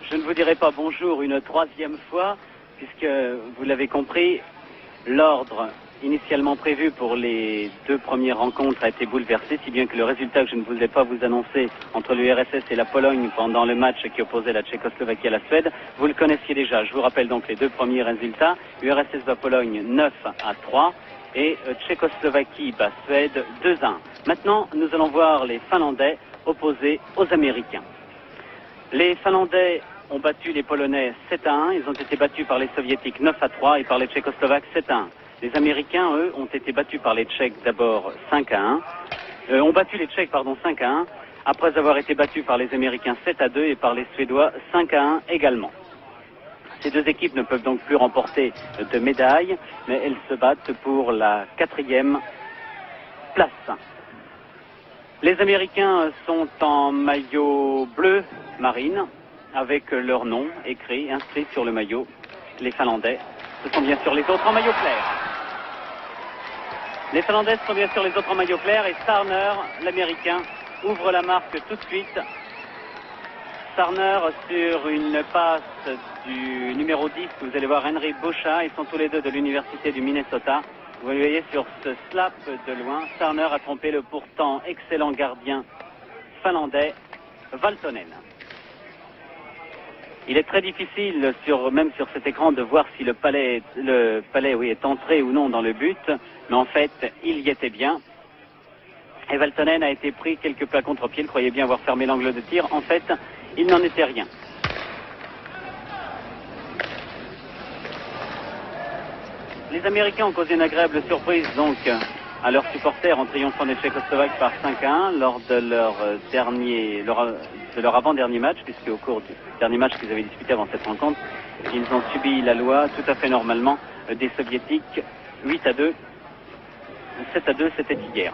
Je ne vous dirai pas bonjour une troisième fois, puisque vous l'avez compris, l'ordre initialement prévu pour les deux premières rencontres a été bouleversé, si bien que le résultat que je ne voulais pas vous annoncer entre l'URSS et la Pologne pendant le match qui opposait la Tchécoslovaquie à la Suède, vous le connaissiez déjà. Je vous rappelle donc les deux premiers résultats. URSS bat Pologne 9-3 et Tchécoslovaquie bat Suède 2-1. Maintenant, nous allons voir les Finlandais opposés aux Américains. Les Finlandais ont battu les Polonais 7-1, ils ont été battus par les Soviétiques 9-3 et par les Tchécoslovaques 7-1. Les Américains, eux, ont été battus par les Tchèques d'abord 5-1, ont battu les Tchèques, 5-1, après avoir été battus par les Américains 7-2 et par les Suédois 5-1 également. Ces deux équipes ne peuvent donc plus remporter de médailles, mais elles se battent pour la 4e place. Les Américains sont en maillot bleu marine, avec leur nom écrit, inscrit sur le maillot. Les Finlandais, ce sont bien sûr les autres en maillot clair. Les Finlandais sont bien sûr les autres en maillot clair et Sarner, l'Américain, ouvre la marque tout de suite. Sarner sur une passe du numéro 10, vous allez voir Henry Boucha, ils sont tous les deux de l'université du Minnesota. Vous voyez sur ce slap de loin, Sarner a trompé le pourtant excellent gardien finlandais Valtonen. Il est très difficile, même sur cet écran, de voir si le palais est entré ou non dans le but, mais en fait, il y était bien. Et Valtonen a été pris quelques plats contre-pied, il croyait bien avoir fermé l'angle de tir. En fait, il n'en était rien. Les Américains ont causé une agréable surprise, donc, à leurs supporters en triomphant des Tchécoslovaques par 5-1 lors de leur avant-dernier match, puisque au cours du dernier match qu'ils avaient disputé avant cette rencontre, ils ont subi la loi tout à fait normalement des Soviétiques 8-2. 7-2, c'était hier.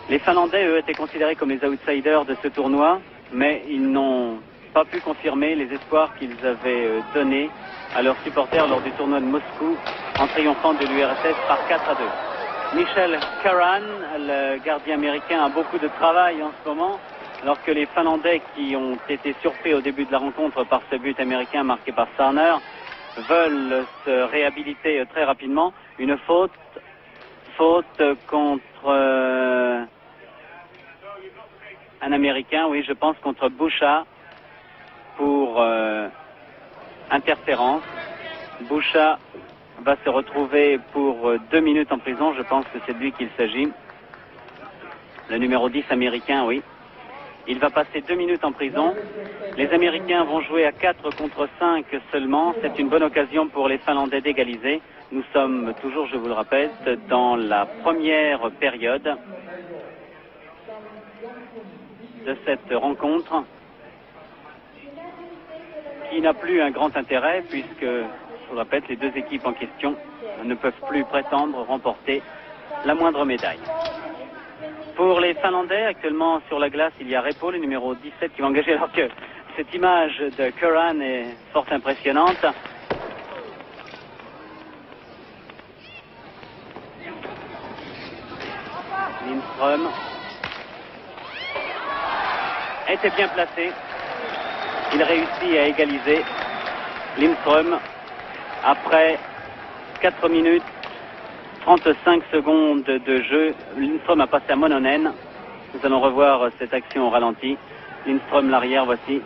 Les Finlandais, eux, étaient considérés comme les outsiders de ce tournoi, mais ils n'ont pas pu confirmer les espoirs qu'ils avaient donnés à leurs supporters lors du tournoi de Moscou en triomphant de l'URSS par 4-2. Michel Karan, le gardien américain, a beaucoup de travail en ce moment, alors que les Finlandais, qui ont été surpris au début de la rencontre par ce but américain marqué par Sarner, veulent se réhabiliter très rapidement. Une faute contre un Américain, oui, je pense, contre Boucha pour interférence. Boucha va se retrouver pour 2 minutes en prison, je pense que c'est de lui qu'il s'agit. Le numéro 10 américain, oui. Il va passer 2 minutes en prison. Les Américains vont jouer à 4 contre 5 seulement. C'est une bonne occasion pour les Finlandais d'égaliser. Nous sommes toujours, je vous le répète, dans la première période de cette rencontre qui n'a plus un grand intérêt puisque, je vous le répète, les deux équipes en question ne peuvent plus prétendre remporter la moindre médaille. Pour les Finlandais, actuellement sur la glace, il y a Repo, le numéro 17, qui va engager, alors que cette image de Curran est fort impressionnante. Lindström était bien placé. Il réussit à égaliser. Lindström, après 4 minutes 35 secondes de jeu, Lindström a passé à Mononen. Nous allons revoir cette action au ralenti. Lindström, l'arrière, voici,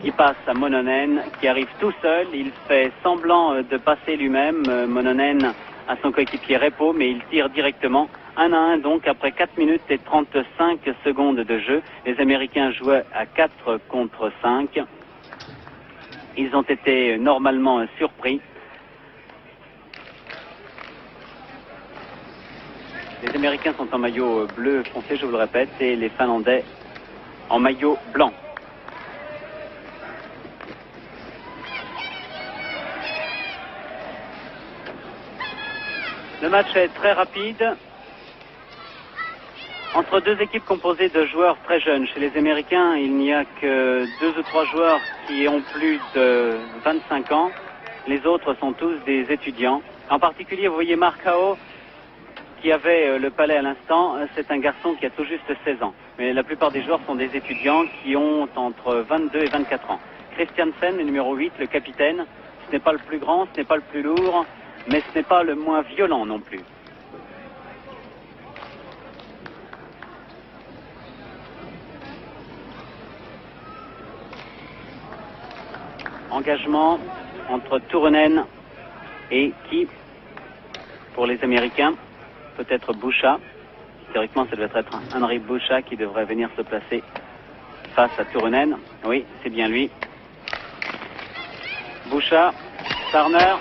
qui passe à Mononen, qui arrive tout seul. Il fait semblant de passer lui-même, Mononen, à son coéquipier Repo, mais il tire directement. 1-1 donc après 4 minutes et 35 secondes de jeu. Les Américains jouaient à 4 contre 5. Ils ont été normalement surpris. Les Américains sont en maillot bleu foncé, je vous le répète, et les Finlandais en maillot blanc. Le match est très rapide entre deux équipes composées de joueurs très jeunes. Chez les Américains, il n'y a que 2 ou 3 joueurs qui ont plus de 25 ans. Les autres sont tous des étudiants. En particulier, vous voyez Mark Howe, qui avait le palais à l'instant. C'est un garçon qui a tout juste 16 ans. Mais la plupart des joueurs sont des étudiants qui ont entre 22 et 24 ans. Christiansen, le numéro 8, le capitaine. Ce n'est pas le plus grand, ce n'est pas le plus lourd, mais ce n'est pas le moins violent non plus. Engagement entre Turunen et qui pour les Américains? Peut-être Boucha. Théoriquement, ça devait être Henry Boucha qui devrait venir se placer face à Turunen. Oui, c'est bien lui. Boucha, Sarner.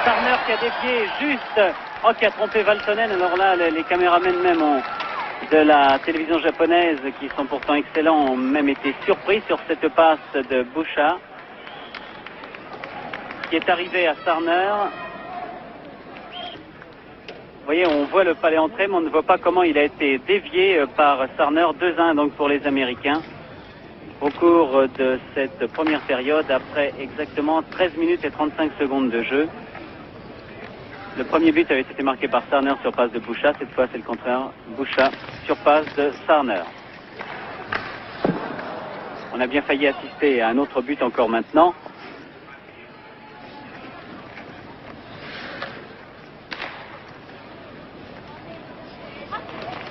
Sarner qui a dévié juste. Oh, qui a trompé Valtonen. Alors là, les caméramens même de la télévision japonaise, qui sont pourtant excellents, ont même été surpris sur cette passe de Boucha, qui est arrivé à Sarner. Vous voyez, on voit le palais entrer, mais on ne voit pas comment il a été dévié par Sarner. 2-1 donc pour les Américains au cours de cette première période, après exactement 13 minutes et 35 secondes de jeu. Le premier but avait été marqué par Sarner sur passe de Boucha. Cette fois, c'est le contraire. Boucha sur passe de Sarner. On a bien failli assister à un autre but encore maintenant.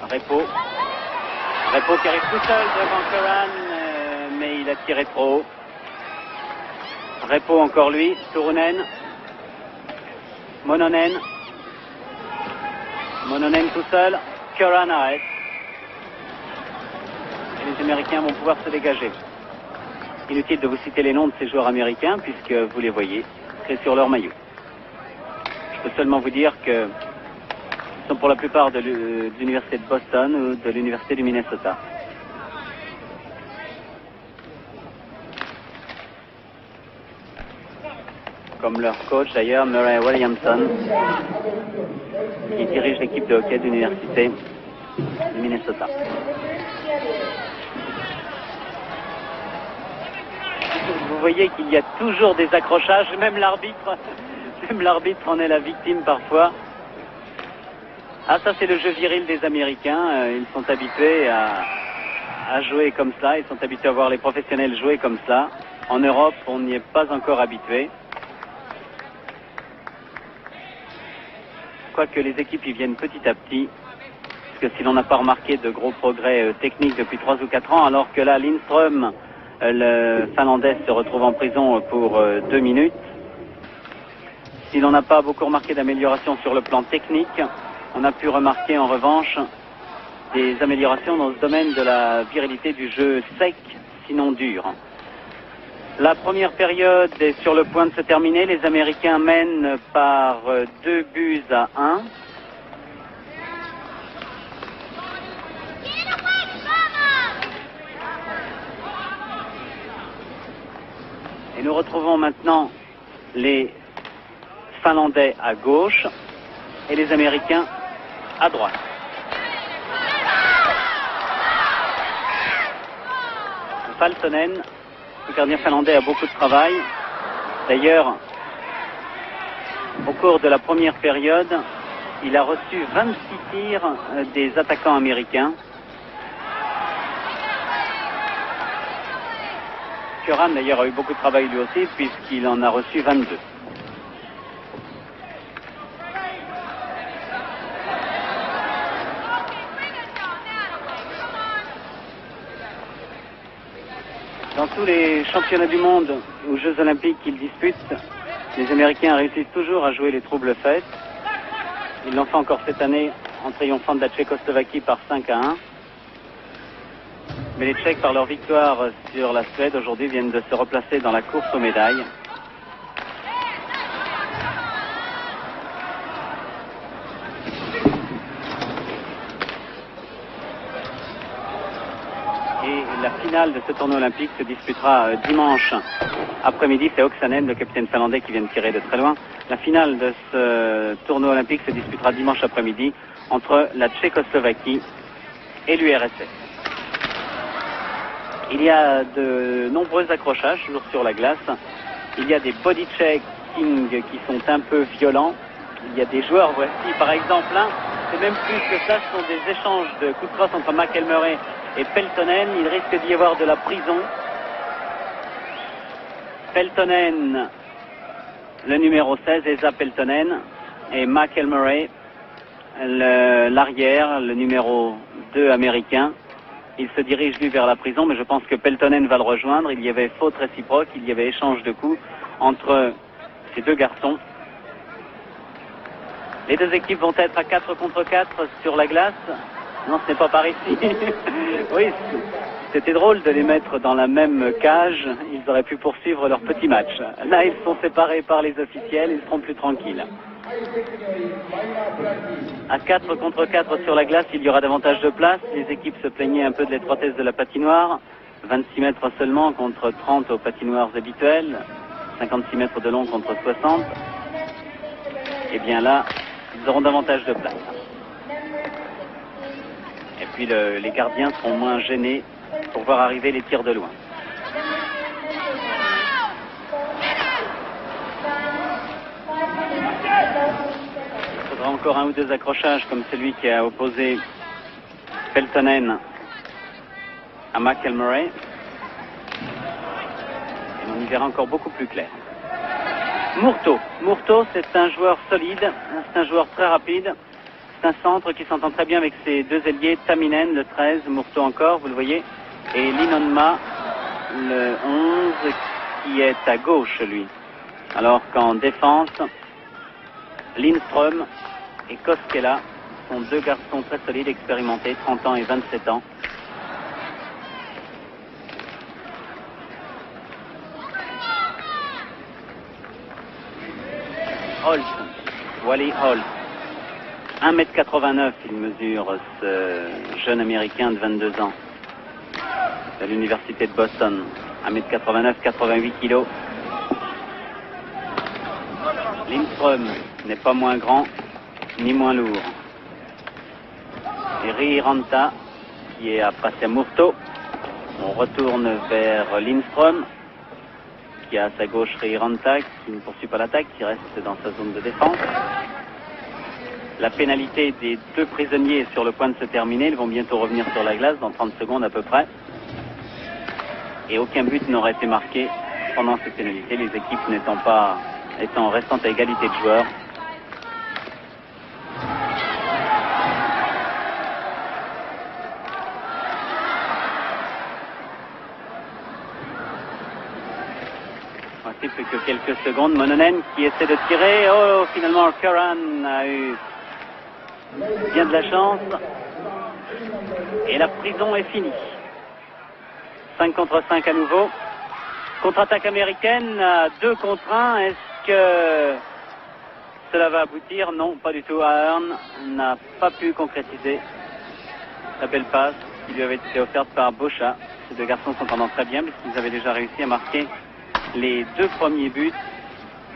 Repo qui arrive tout seul devant Curran, mais il a tiré trop haut. Repo encore lui, Turunen, Mononen tout seul, Curran arrête. Et les Américains vont pouvoir se dégager. Inutile de vous citer les noms de ces joueurs américains puisque vous les voyez, c'est sur leur maillot. Je peux seulement vous dire que sont pour la plupart de l'université de Boston ou de l'université du Minnesota. Comme leur coach d'ailleurs, Murray Williamson, qui dirige l'équipe de hockey de l'université du Minnesota. Vous voyez qu'il y a toujours des accrochages, même l'arbitre en est la victime parfois. Ah, ça c'est le jeu viril des Américains. Ils sont habitués à jouer comme ça. Ils sont habitués à voir les professionnels jouer comme ça. En Europe, on n'y est pas encore habitué. Quoique les équipes y viennent petit à petit. Parce que si l'on n'a pas remarqué de gros progrès techniques depuis 3 ou 4 ans, alors que là, Lindström, le Finlandais, se retrouve en prison pour 2 minutes. Si l'on n'a pas beaucoup remarqué d'amélioration sur le plan technique, on a pu remarquer en revanche des améliorations dans ce domaine de la virilité du jeu sec, sinon dur. La première période est sur le point de se terminer. Les Américains mènent par 2-1. Et nous retrouvons maintenant les Finlandais à gauche et les Américains à droite. Valtonen, le gardien finlandais, a beaucoup de travail. D'ailleurs, au cours de la première période, il a reçu 26 tirs des attaquants américains. Curran, d'ailleurs, a eu beaucoup de travail lui aussi, puisqu'il en a reçu 22. Dans tous les championnats du monde aux Jeux Olympiques qu'ils disputent, les Américains réussissent toujours à jouer les troubles faits. Ils l'ont fait encore cette année en triomphant de la Tchécoslovaquie par 5-1. Mais les Tchèques, par leur victoire sur la Suède aujourd'hui, viennent de se replacer dans la course aux médailles. La finale de ce tournoi olympique se disputera dimanche après-midi. C'est Oksanen, le capitaine finlandais, qui vient de tirer de très loin. La finale de ce tournoi olympique se disputera dimanche après-midi entre la Tchécoslovaquie et l'URSS. Il y a de nombreux accrochages toujours sur la glace. Il y a des body checking qui sont un peu violents. Il y a des joueurs, voici par exemple là, c'est même plus que ça, ce sont des échanges de coups de crosse entre McElmurray et Peltonen. Il risque d'y avoir de la prison. Peltonen, le numéro 16, Esa Peltonen, et Mac Elmore, l'arrière, le numéro 2 américain. Il se dirige lui vers la prison, mais je pense que Peltonen va le rejoindre. Il y avait faute réciproque, il y avait échange de coups entre ces deux garçons. Les deux équipes vont être à 4 contre 4 sur la glace. Non, ce n'est pas par ici. Oui, c'était drôle de les mettre dans la même cage. Ils auraient pu poursuivre leur petit match. Là, ils sont séparés par les officiels, ils seront plus tranquilles. À 4 contre 4 sur la glace, il y aura davantage de place. Les équipes se plaignaient un peu de l'étroitesse de la patinoire. 26 mètres seulement contre 30 aux patinoires habituelles. 56 mètres de long contre 60. Et bien là, ils auront davantage de place. Et puis les gardiens seront moins gênés pour voir arriver les tirs de loin. Il faudra encore un ou deux accrochages comme celui qui a opposé Peltonen à Mac Elmore. Et on y verra encore beaucoup plus clair. Murto, c'est un joueur solide, c'est un joueur très rapide. C'est un centre qui s'entend très bien avec ses deux ailiers, Taminen, le 13, Murto encore, vous le voyez, et Linonma, le 11, qui est à gauche, lui. Alors qu'en défense, Lindström et Koskela sont deux garçons très solides, expérimentés, 30 ans et 27 ans. Holt, Wally Holt. 1m89, il mesure, ce jeune américain de 22 ans de l'université de Boston. 1m89, 88 kg. Lindström n'est pas moins grand ni moins lourd. Et Riranta qui est à passer à Murto. On retourne vers Lindström qui a à sa gauche Riranta qui ne poursuit pas l'attaque, qui reste dans sa zone de défense. La pénalité des deux prisonniers est sur le point de se terminer. Ils vont bientôt revenir sur la glace dans 30 secondes à peu près. Et aucun but n'aurait été marqué pendant cette pénalité, les équipes restant à égalité de joueurs. Voici plus que quelques secondes. Mononen qui essaie de tirer. Oh, finalement, Curran a eu bien de la chance. Et la prison est finie. 5 contre 5 à nouveau. Contre-attaque américaine à 2 contre 1. Est-ce que cela va aboutir? Non, pas du tout. Ahern n'a pas pu concrétiser la belle passe qui lui avait été offerte par Bocha. Ces deux garçons s'entendant très bien puisqu'ils avaient déjà réussi à marquer les 2 premiers buts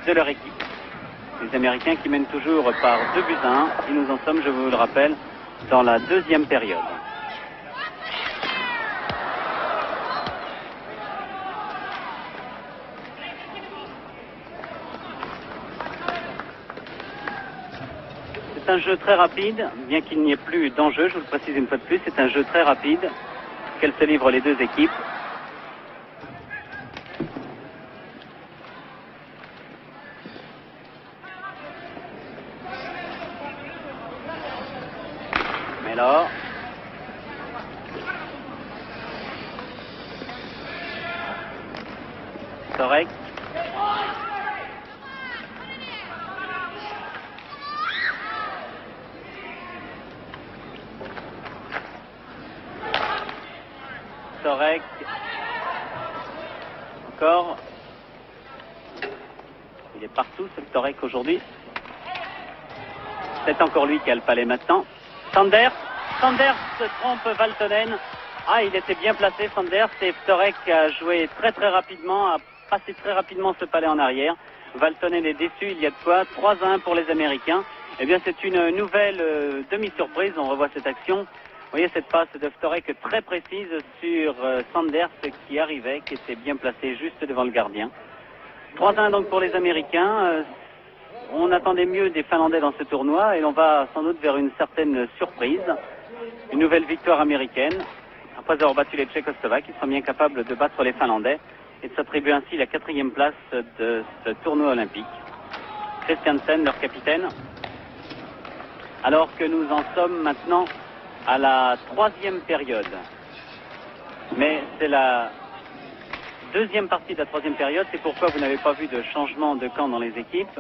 de leur équipe. Les Américains qui mènent toujours par 2 buts à 1. Et nous en sommes, je vous le rappelle, dans la deuxième période. C'est un jeu très rapide, bien qu'il n'y ait plus d'enjeu, je vous le précise une fois de plus, c'est un jeu très rapide qu'elles se livrent les deux équipes. Mais alors, Torek. Torek. Encore. Il est partout, c'est le Torek aujourd'hui. C'est encore lui qui a le palais maintenant. Sanders se trompe Valtonen. Ah, il était bien placé, Sanders, et Torek a joué très rapidement, a passé très rapidement ce palais en arrière. Valtonen est déçu, il y a de quoi. 3-1 pour les Américains. Eh bien, c'est une nouvelle demi-surprise, on revoit cette action. Vous voyez cette passe de Torek très précise sur Sanders qui arrivait, qui était bien placé juste devant le gardien. 3-1 donc pour les Américains. On attendait mieux des Finlandais dans ce tournoi et on va sans doute vers une certaine surprise. Une nouvelle victoire américaine. Après avoir battu les Tchécoslovaques, ils sont bien capables de battre les Finlandais. et de s'attribuer ainsi la 4e place de ce tournoi olympique. Christiansen, leur capitaine. Alors que nous en sommes maintenant à la 3e période. Mais c'est la 2e partie de la 3e période, c'est pourquoi vous n'avez pas vu de changement de camp dans les équipes,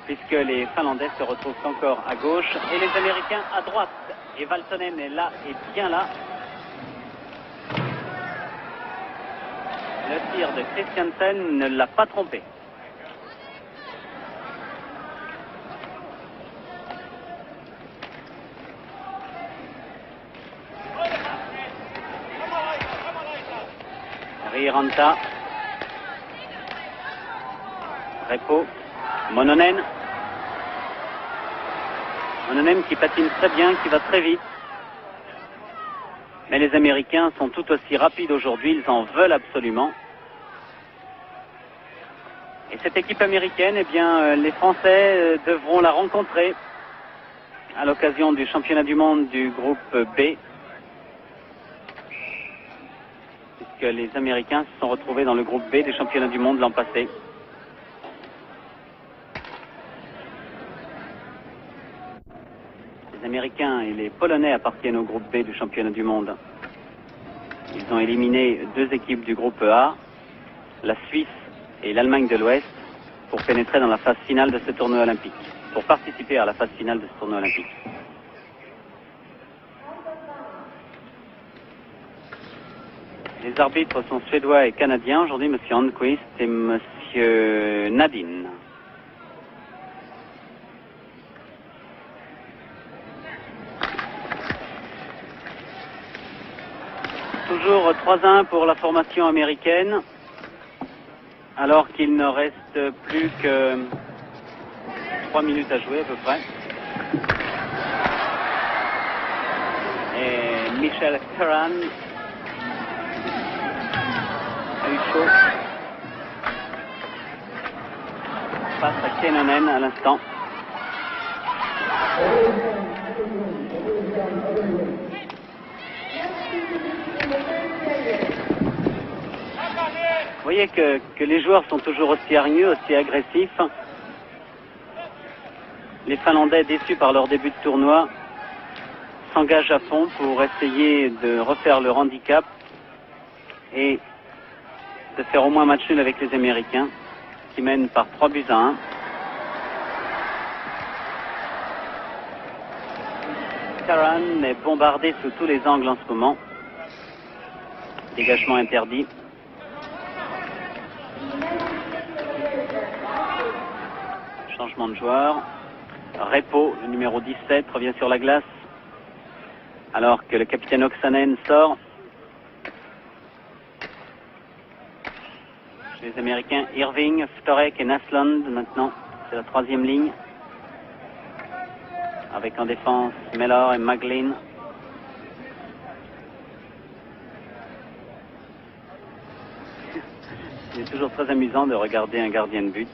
puisque les Finlandais se retrouvent encore à gauche et les Américains à droite. Et Valtonen est là, et bien là. Le tir de Christiansen ne l'a pas trompé. Riranta. Repo. Mononen. Mononen qui patine très bien, qui va très vite. Mais les Américains sont tout aussi rapides aujourd'hui, ils en veulent absolument. Et cette équipe américaine, eh bien, les Français devront la rencontrer à l'occasion du championnat du monde du groupe B. Puisque les Américains se sont retrouvés dans le groupe B des championnats du monde l'an passé. Les Américains et les Polonais appartiennent au groupe B du championnat du monde. Ils ont éliminé 2 équipes du groupe A, la Suisse et l'Allemagne de l'Ouest, pour pénétrer dans la phase finale de ce tournoi olympique, pour participer à la phase finale de ce tournoi olympique. Les arbitres sont suédois et canadiens, aujourd'hui M. Enquist et M. Nadine. Toujours 3-1 pour la formation américaine, alors qu'il ne reste plus que 3 minutes à jouer à peu près. Et Michel Curran a eu chaud face à Keinonen à l'instant. Vous voyez que les joueurs sont toujours aussi hargneux, aussi agressifs. Les Finlandais, déçus par leur début de tournoi, s'engagent à fond pour essayer de refaire leur handicap et de faire au moins match nul avec les Américains, qui mènent par 3-1. Curran est bombardé sous tous les angles en ce moment. Dégagement interdit. Changement de joueur. Repo, le numéro 17, revient sur la glace. Alors que le capitaine Oksanen sort. Chez les Américains, Irving, Storek et Naslund maintenant. C'est la 3e ligne. Avec en défense Mellor et Maglin. C'est toujours très amusant de regarder un gardien de but.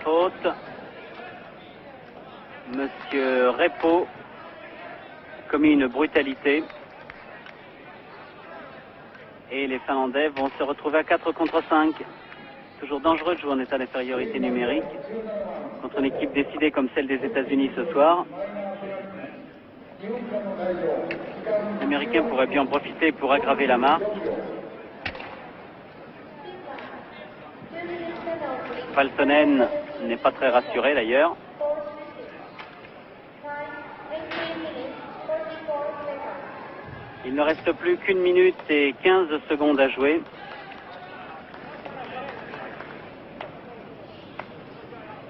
Faute. Monsieur Repo a commis une brutalité. Et les Finlandais vont se retrouver à 4 contre 5. Toujours dangereux de jouer en état d'infériorité numérique contre une équipe décidée comme celle des États-Unis ce soir. Les Américains pourraient bien en profiter pour aggraver la marque. Valtonen n'est pas très rassuré d'ailleurs. Il ne reste plus qu'1 minute et 15 secondes à jouer.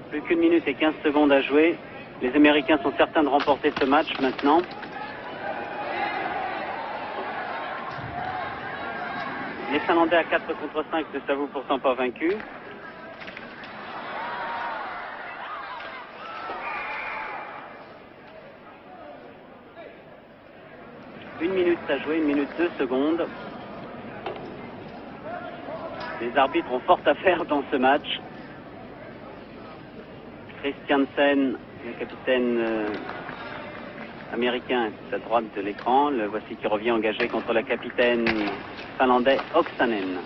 Plus qu'1 minute et 15 secondes à jouer. Les Américains sont certains de remporter ce match maintenant. Les Finlandais à 4 contre 5 ne s'avouent pourtant pas vaincus. Une minute à jouer, 1 minute 2 secondes. Les arbitres ont fort à faire dans ce match. Christiansen, le capitaine américain, est à droite de l'écran. Le voici qui revient engagé contre le capitaine finlandais Oksanen.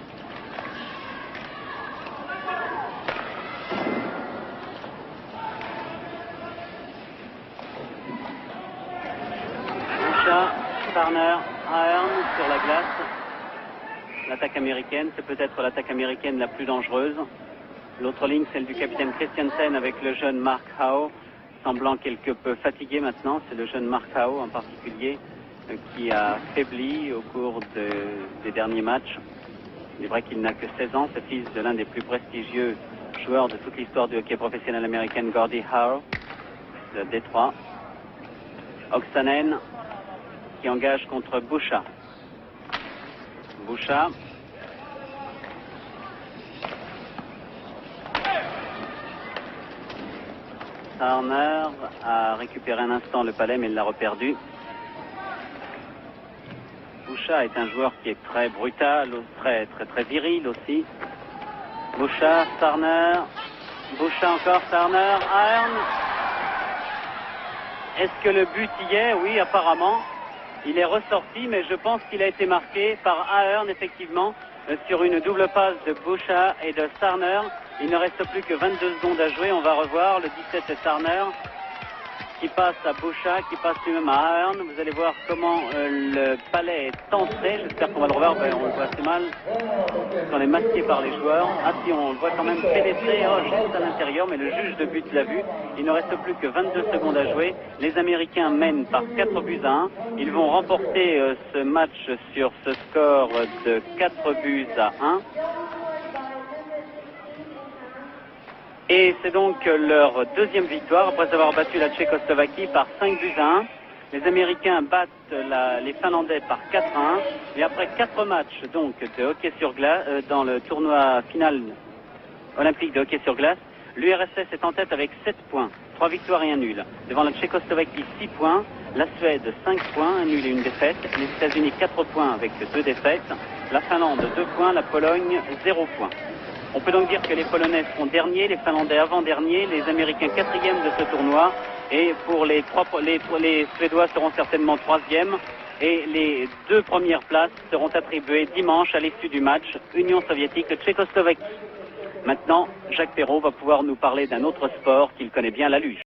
Turner, Ahern sur la glace. L'attaque américaine, c'est peut-être l'attaque américaine la plus dangereuse. L'autre ligne, celle du capitaine Christiansen avec le jeune Mark Howe, semblant quelque peu fatigué maintenant. C'est le jeune Mark Howe en particulier qui a faibli au cours des derniers matchs. Il est vrai qu'il n'a que 16 ans, c'est fils de l'un des plus prestigieux joueurs de toute l'histoire du hockey professionnel américain, Gordie Howe, de Détroit. Oksanen qui engage contre Boucha. Boucha. Turner a récupéré un instant le palais mais il l'a reperdu. Boucha est un joueur qui est très brutal, très viril aussi. Boucha, Turner. Boucha encore, Turner. Ahern. Est-ce que le but y est? Oui, apparemment. Il est ressorti, mais je pense qu'il a été marqué par Ahern, effectivement, sur une double passe de Boucha et de Turner. Il ne reste plus que 22 secondes à jouer. On va revoir le 17 et Turner qui passe à Boucha, qui passe lui-même à Ahern. Vous allez voir comment le palais est entré. J'espère qu'on va le revoir. On le voit assez mal. On est masqué par les joueurs. Ah si, on le voit quand même pénétrer juste à l'intérieur, mais le juge de but l'a vu. Il ne reste plus que 22 secondes à jouer. Les Américains mènent par 4 buts à 1. Ils vont remporter ce match sur ce score de 4 buts à 1. Et c'est donc leur deuxième victoire après avoir battu la Tchécoslovaquie par 5 buts à 1. Les Américains battent les Finlandais par 4 à 1. Et après 4 matchs donc de hockey sur glace dans le tournoi final olympique de hockey sur glace, l'URSS est en tête avec 7 points, 3 victoires et un nul. Devant la Tchécoslovaquie, 6 points, la Suède 5 points, un nul et une défaite, les États-Unis 4 points avec 2 défaites, la Finlande 2 points, la Pologne 0 points. On peut donc dire que les Polonais seront derniers, les Finlandais avant-derniers, les Américains quatrièmes de ce tournoi. Et pour les Suédois seront certainement troisièmes. Et les 2 premières places seront attribuées dimanche à l'issue du match Union soviétique-Tchécoslovaquie. Maintenant, Jacques Perrault va pouvoir nous parler d'un autre sport qu'il connaît bien, la luge.